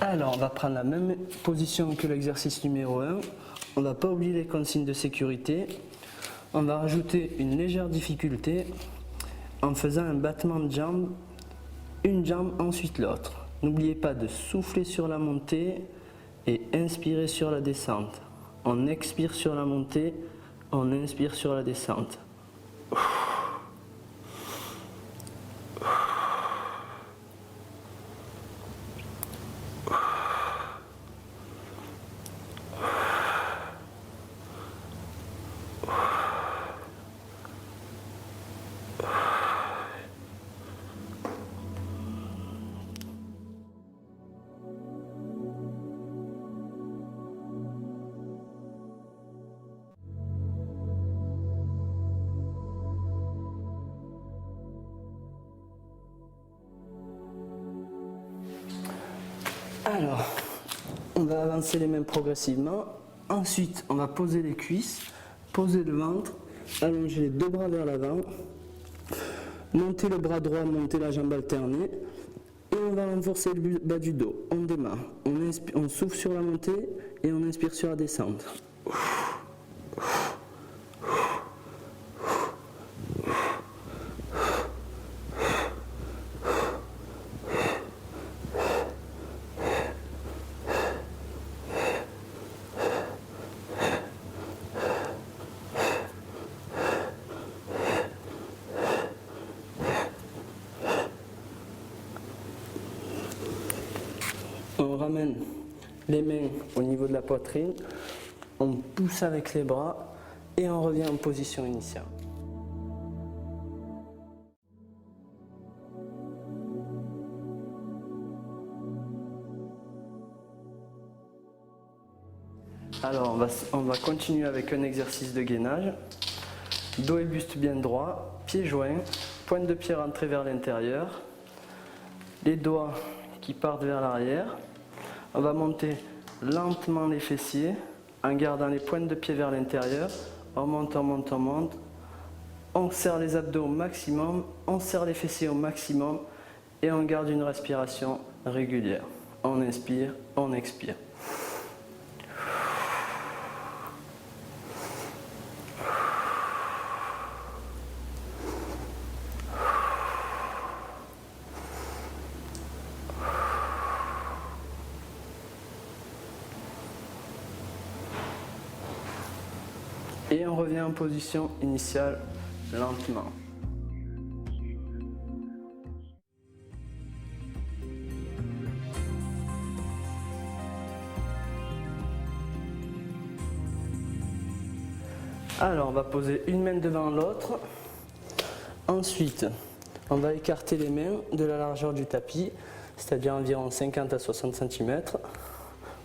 Alors, on va prendre la même position que l'exercice numéro 1. On ne va pas oublier les consignes de sécurité. On va rajouter une légère difficulté en faisant un battement de jambe, une jambe ensuite l'autre. N'oubliez pas de souffler sur la montée et inspirer sur la descente. On expire sur la montée, on inspire sur la descente. Alors, on va avancer les mains progressivement. Ensuite, on va poser les cuisses, poser le ventre, allonger les deux bras vers l'avant, monter le bras droit, monter la jambe alternée, et on va renforcer le bas du dos. On démarre, on souffle sur la montée et on inspire sur la descente. On ramène les mains au niveau de la poitrine, on pousse avec les bras et on revient en position initiale. Alors on va continuer avec un exercice de gainage. Dos et buste bien droit, pieds joints, pointe de pied rentrée vers l'intérieur, les doigts qui partent vers l'arrière. On va monter lentement les fessiers en gardant les pointes de pied vers l'intérieur. On monte, on monte, on monte. On serre les abdos au maximum, on serre les fessiers au maximum et on garde une respiration régulière. On inspire, on expire. Et on revient en position initiale lentement. Alors on va poser une main devant l'autre. Ensuite, on va écarter les mains de la largeur du tapis, c'est-à-dire environ 50 à 60 cm.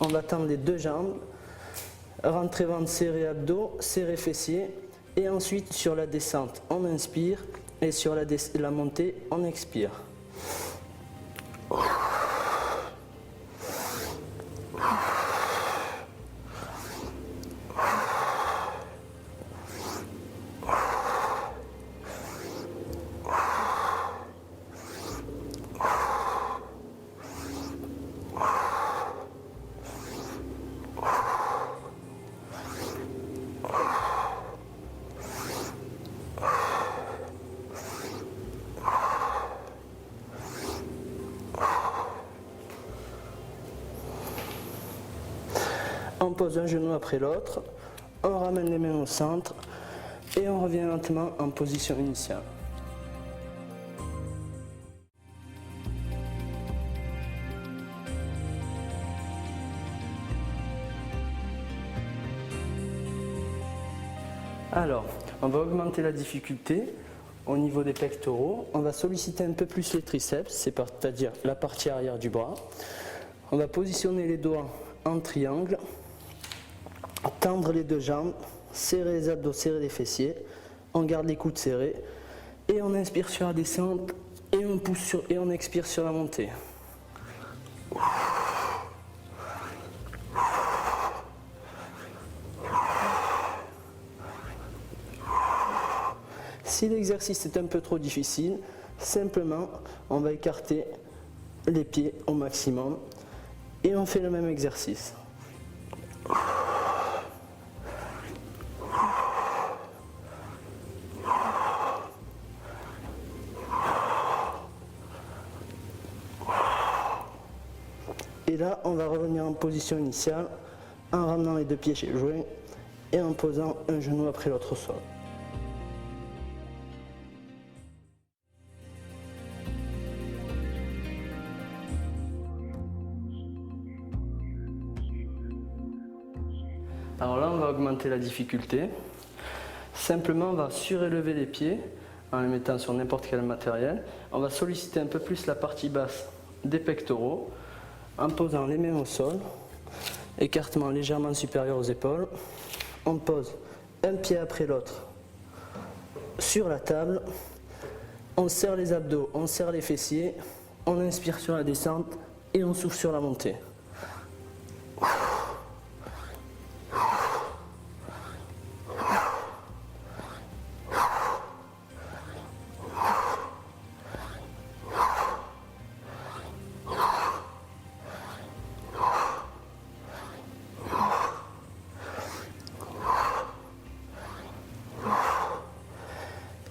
On va tendre les deux jambes. Rentrée ventre serré abdos, serré fessiers et ensuite sur la descente on inspire et sur la montée on expire. On pose un genou après l'autre, on ramène les mains au centre et on revient lentement en position initiale. Alors, on va augmenter la difficulté au niveau des pectoraux. On va solliciter un peu plus les triceps, c'est-à-dire la partie arrière du bras. On va positionner les doigts en triangle. Tendre les deux jambes, serrer les abdos, serrer les fessiers, on garde les coudes serrés et on inspire sur la descente et on pousse et on expire sur la montée. Si l'exercice est un peu trop difficile, simplement on va écarter les pieds au maximum Et on fait le même exercice. Et là, on va revenir en position initiale en ramenant les deux pieds chez le joint et en posant un genou après l'autre au sol. Alors là, on va augmenter la difficulté. Simplement, on va surélever les pieds en les mettant sur n'importe quel matériel. On va solliciter un peu plus la partie basse des pectoraux en posant les mains au sol, écartement légèrement supérieur aux épaules. On pose un pied après l'autre sur la table. On serre les abdos, on serre les fessiers, on inspire sur la descente et on souffle sur la montée.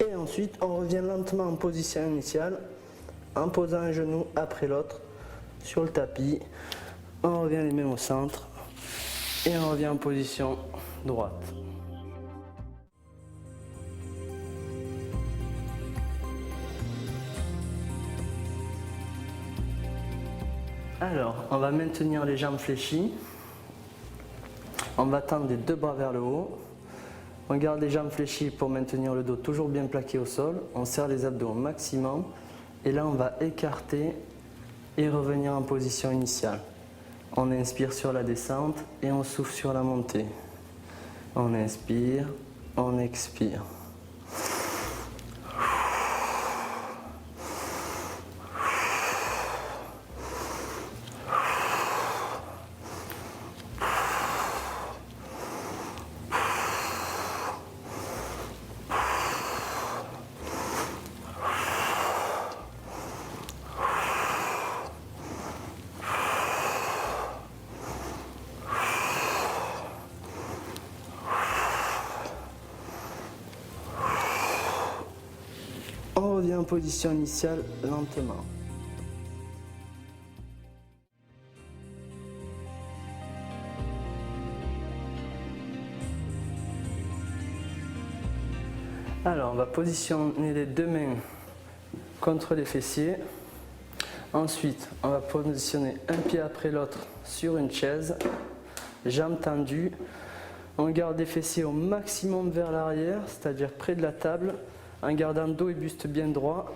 Et ensuite, on revient lentement en position initiale, en posant un genou après l'autre sur le tapis. On revient les mains au centre et on revient en position droite. Alors, on va maintenir les jambes fléchies. On va tendre les deux bras vers le haut. On garde les jambes fléchies pour maintenir le dos toujours bien plaqué au sol. On serre les abdos au maximum. Et là, on va écarter et revenir en position initiale. On inspire sur la descente et on souffle sur la montée. On inspire, on expire. On revient en position initiale lentement. Alors, on va positionner les deux mains contre les fessiers. Ensuite, on va positionner un pied après l'autre sur une chaise, jambes tendues. On garde les fessiers au maximum vers l'arrière, c'est-à-dire près de la table, en gardant dos et buste bien droit.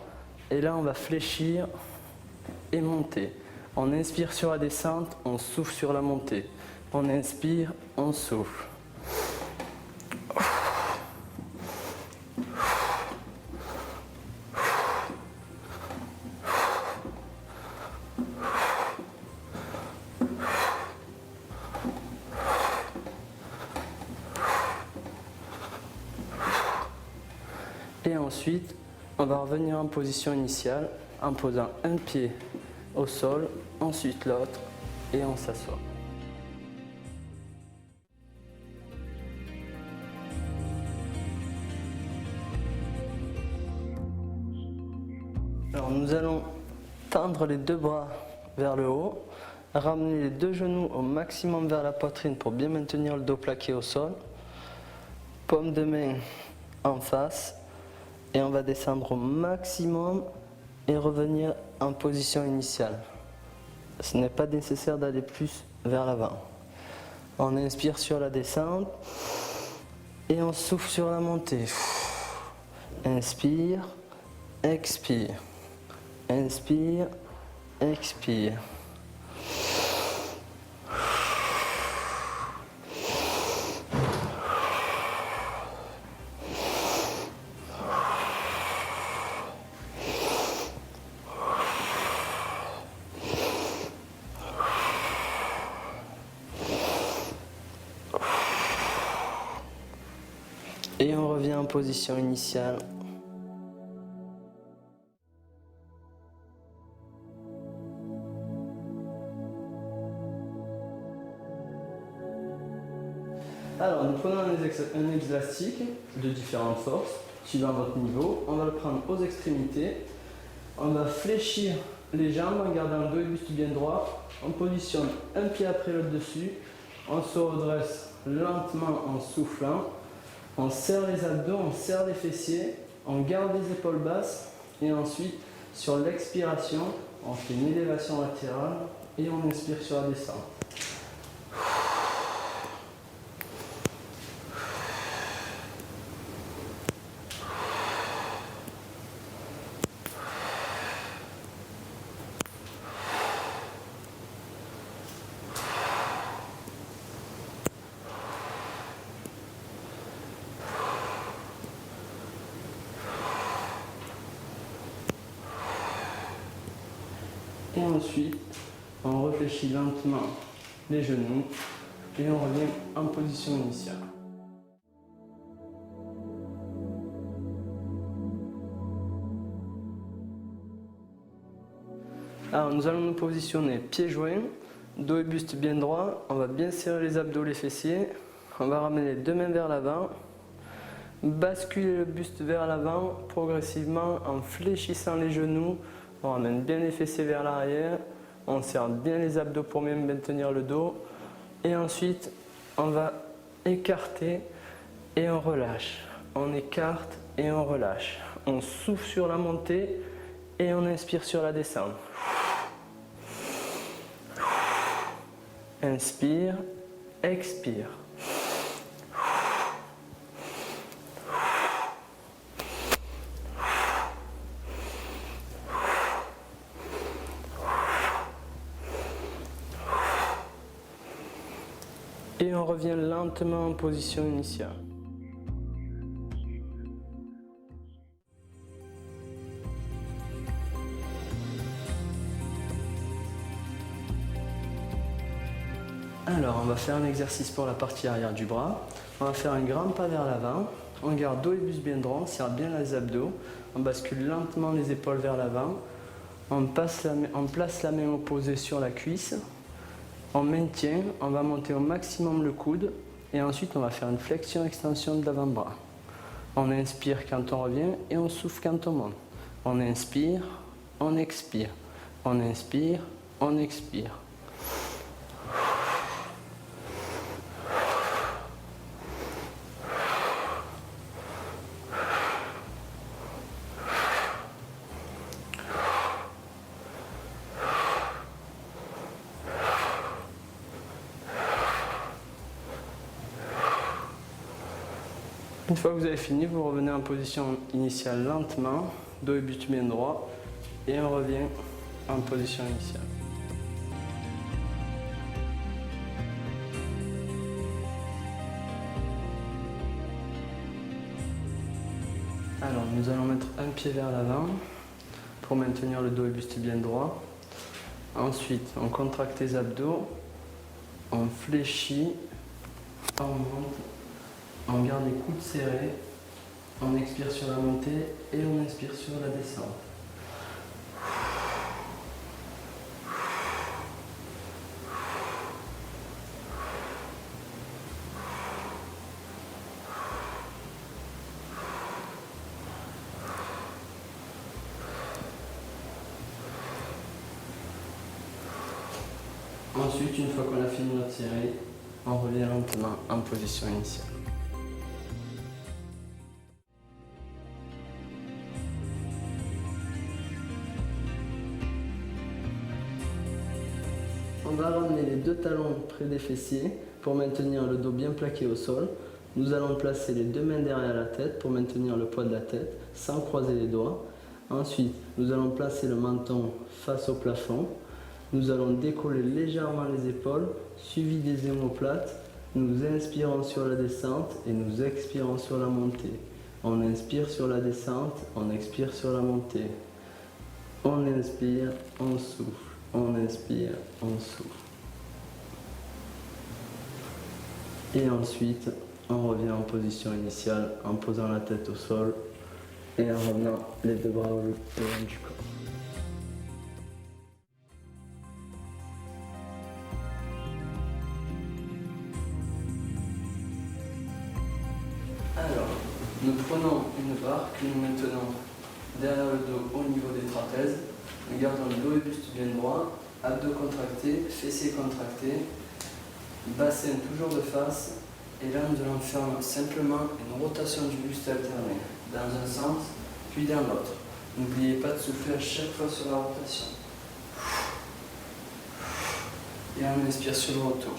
Et là, on va fléchir et monter. On inspire sur la descente, on souffle sur la montée. On inspire, on souffle. Et ensuite, on va revenir en position initiale en posant un pied au sol, ensuite l'autre et on s'assoit. Alors nous allons tendre les deux bras vers le haut, ramener les deux genoux au maximum vers la poitrine pour bien maintenir le dos plaqué au sol, paume de main en face. Et on va descendre au maximum et revenir en position initiale. Ce n'est pas nécessaire d'aller plus vers l'avant. On inspire sur la descente et on souffle sur la montée. Inspire, expire. Inspire, expire. Et on revient en position initiale. Alors, nous prenons un élastique de différentes forces, suivant votre niveau. On va le prendre aux extrémités. On va fléchir les jambes en gardant le dos et le buste bien droit. On positionne un pied après l'autre dessus. On se redresse lentement en soufflant. On serre les abdos, on serre les fessiers. On garde les épaules basses. Et ensuite, sur l'expiration, on fait une élévation latérale et on inspire sur la descente. Et ensuite, on réfléchit lentement les genoux et on revient en position initiale. Alors nous allons nous positionner pieds joints, dos et buste bien droit. On va bien serrer les abdos, les fessiers. On va ramener les deux mains vers l'avant. Basculer le buste vers l'avant progressivement en fléchissant les genoux. On ramène bien les fessiers vers l'arrière. On serre bien les abdos pour bien maintenir le dos. Et ensuite, on va écarter et on relâche. On écarte et on relâche. On souffle sur la montée et on inspire sur la descente. Inspire, expire. Et on revient lentement en position initiale. Alors, on va faire un exercice pour la partie arrière du bras. On va faire un grand pas vers l'avant. On garde dos et buste bien droit, on serre bien les abdos. On bascule lentement les épaules vers l'avant. On place la main opposée sur la cuisse. On maintient, on va monter au maximum le coude et ensuite on va faire une flexion-extension de l'avant-bras. On inspire quand on revient et on souffle quand on monte. On inspire, on expire. On inspire, on expire. Une fois que vous avez fini, vous revenez en position initiale lentement, dos et buste bien droit, et on revient en position initiale. Alors, nous allons mettre un pied vers l'avant pour maintenir le dos et buste bien droit. Ensuite, on contracte les abdos, on fléchit, on monte. On garde les coudes serrés, on expire sur la montée et on inspire sur la descente. Ensuite, une fois qu'on a fini notre série, on revient lentement en position initiale. On va ramener les deux talons près des fessiers pour maintenir le dos bien plaqué au sol. Nous allons placer les deux mains derrière la tête pour maintenir le poids de la tête sans croiser les doigts. Ensuite, nous allons placer le menton face au plafond. Nous allons décoller légèrement les épaules, suivi des omoplates. Nous inspirons sur la descente et nous expirons sur la montée. On inspire sur la descente, on expire sur la montée. On inspire, on souffle. On inspire, on souffle. Et ensuite, on revient en position initiale en posant la tête au sol et en ramenant les deux bras au long du corps. derrière le dos au niveau des trapèzes. Nous gardons le dos et buste bien droit, abdos contractés, fessiers contractés, bassin toujours de face. Et là, nous allons faire simplement une rotation du buste alternée dans un sens, puis dans l'autre. N'oubliez pas de souffler à chaque fois sur la rotation. Et on inspire sur le retour.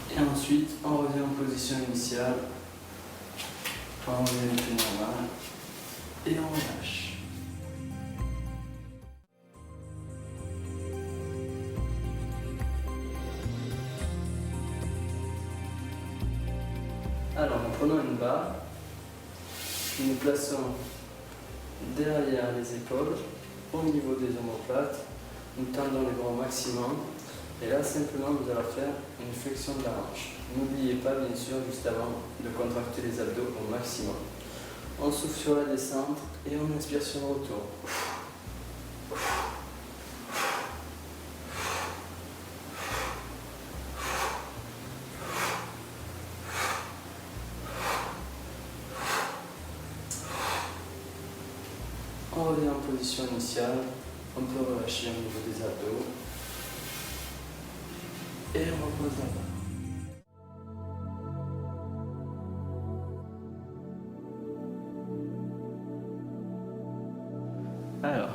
Et ensuite, on revient en position initiale. On revient plus normal. Et on relâche. Alors, nous prenons une barre. Nous plaçons derrière les épaules, au niveau des omoplates. Nous tendons les bras au maximum. Et là, simplement, nous allons faire une flexion de la hanche. N'oubliez pas, bien sûr, juste avant, de contracter les abdos au maximum. On souffle sur la descente et on inspire sur le retour. On revient en position initiale. On peut relâcher au niveau des abdos. Et on repose la barre. Alors,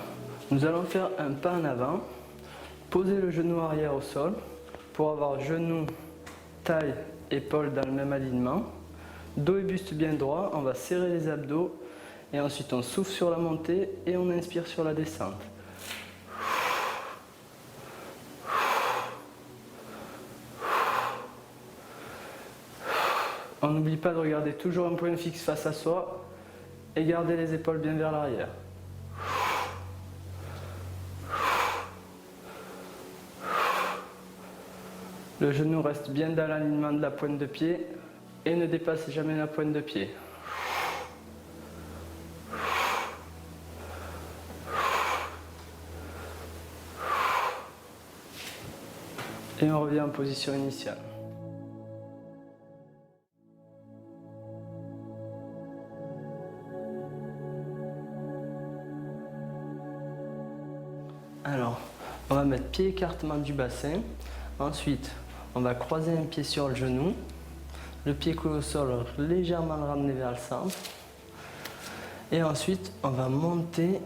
nous allons faire un pas en avant, poser le genou arrière au sol pour avoir genou, taille, épaules dans le même alignement. Dos et buste bien droit, on va serrer les abdos et ensuite on souffle sur la montée et on inspire sur la descente. On n'oublie pas de regarder toujours un point fixe face à soi et garder les épaules bien vers l'arrière. Le genou reste bien dans l'alignement de la pointe de pied et ne dépasse jamais la pointe de pied. Et on revient en position initiale. Alors, on va mettre pied écartement du bassin. Ensuite, on va croiser un pied sur le genou. Le pied coule au sol, légèrement le ramener vers le centre. Et ensuite, on va monter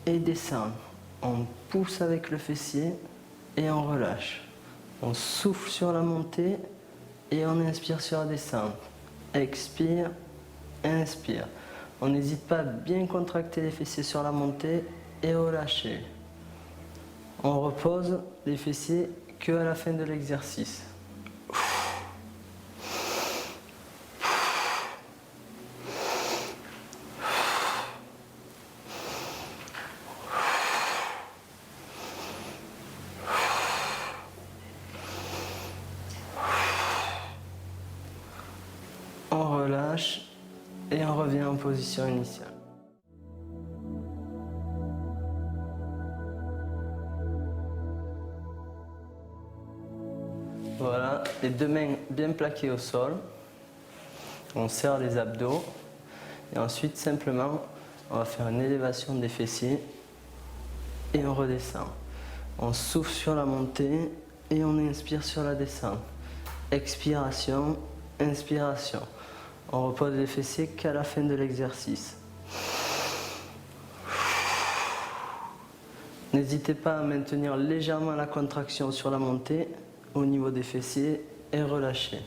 et descendre. On pousse avec le fessier et on relâche. On souffle sur la montée et on inspire sur la descente. Expire, inspire. On n'hésite pas à bien contracter les fessiers sur la montée et relâcher. On repose les fessiers que à la fin de l'exercice. On relâche et on revient en position initiale. Voilà, les deux mains bien plaquées au sol. On serre les abdos. Et ensuite, simplement, on va faire une élévation des fessiers. Et on redescend. On souffle sur la montée et on inspire sur la descente. Expiration, inspiration. On repose les fessiers qu'à la fin de l'exercice. N'hésitez pas à maintenir légèrement la contraction sur la montée au niveau des fessiers et relâcher.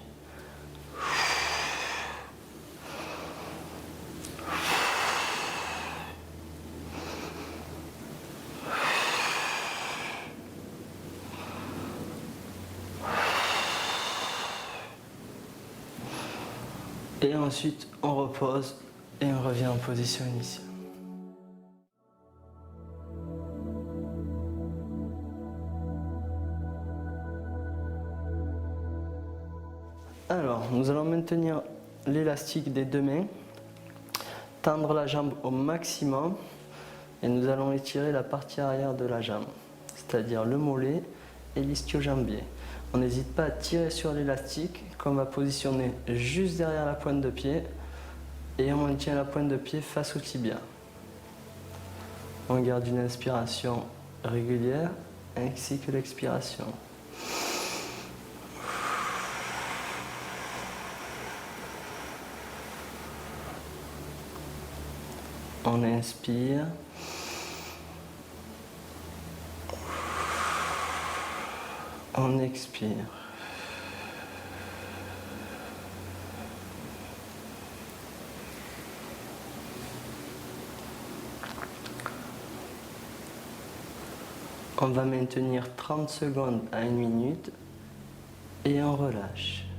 Et ensuite, on repose et on revient en position initiale. Alors, nous allons maintenir l'élastique des deux mains, tendre la jambe au maximum et nous allons étirer la partie arrière de la jambe, c'est-à-dire le mollet et l'ischio-jambier. On n'hésite pas à tirer sur l'élastique qu'on va positionner juste derrière la pointe de pied et on maintient la pointe de pied face au tibia. On garde une inspiration régulière ainsi que l'expiration. On inspire. On expire. On va maintenir 30 secondes à 1 minute et on relâche.